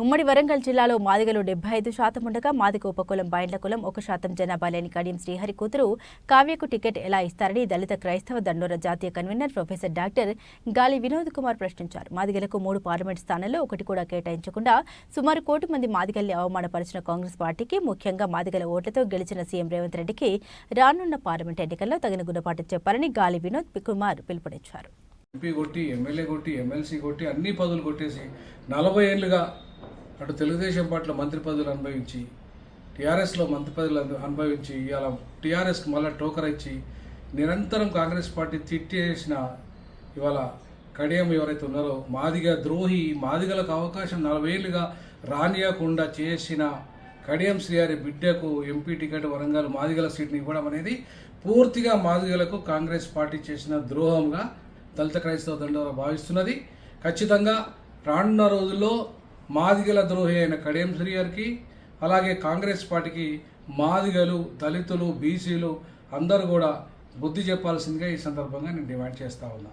ఉమ్మడి వరంగల్ జిల్లాలో మాదిగలు 75% ఉండగా మాదిగ ఉపకులం బైండ్ల కులం 1% జనాభా లేని కడియం శ్రీహరి కూతురు కావ్యకు టికెట్ ఎలా ఇస్తారని దళిత క్రైస్తవ దండోర జాతీయ కన్వీనర్ ప్రొఫెసర్ డాక్టర్ గాలి వినోద్ కుమార్ ప్రశ్నించారు. మాదిగలకు 3 పార్లమెంట్ స్థానాల్లో ఒకటి కూడా కేటాయించకుండా సుమారు 1 కోటి మంది మాదిగల్ని అవమానపరిచిన కాంగ్రెస్ పార్టీకి, ముఖ్యంగా మాదిగల ఓట్లతో గెలిచిన సీఎం రేవంత్ రెడ్డికి రానున్న పార్లమెంట్ ఎన్నికల్లో తగిన గుణపాఠం చెప్పాలని గాలి వినోద్ కుమార్ పిలుపునిచ్చారు. ఎంపీ కొట్టి, ఎమ్మెల్యే కొట్టి, ఎమ్మెల్సీ కొట్టి అన్ని పదవులు కొట్టేసి 40 ఏళ్లుగా అటు తెలుగుదేశం పార్టీలో మంత్రి పదవులు అనుభవించి, టీఆర్ఎస్లో మంత్రి పదవులు అనుభవించి, ఇవాళ టీఆర్ఎస్కి మళ్ళీ టోకర్ ఇచ్చి నిరంతరం కాంగ్రెస్ పార్టీ తిట్టేసిన ఇవాళ కడియం ఎవరైతే ఉన్నారో మాదిగ ద్రోహి, మాదిగలకు అవకాశం 40 ఏళ్లుగా రానియకుండా చేసిన కడియం శ్రీహరి బిడ్డకు ఎంపీ టికెట్ వరంగల్ మాదిగల సీట్ని ఇవ్వడం అనేది పూర్తిగా మాదిగలకు కాంగ్రెస్ పార్టీ చేసిన ద్రోహంగా దళిత క్రైస్తవ దండోర భావిస్తున్నది. ఖచ్చితంగా రానున్న రోజుల్లో మాదిగల ద్రోహి అయిన కడియం శ్రీహరికి, అలాగే కాంగ్రెస్ పార్టీకి మాదిగలు, దళితులు, బీసీలు అందరూ కూడా బుద్ధి చెప్పాల్సిందిగా ఈ సందర్భంగా నేను డిమాండ్ చేస్తా ఉన్నా.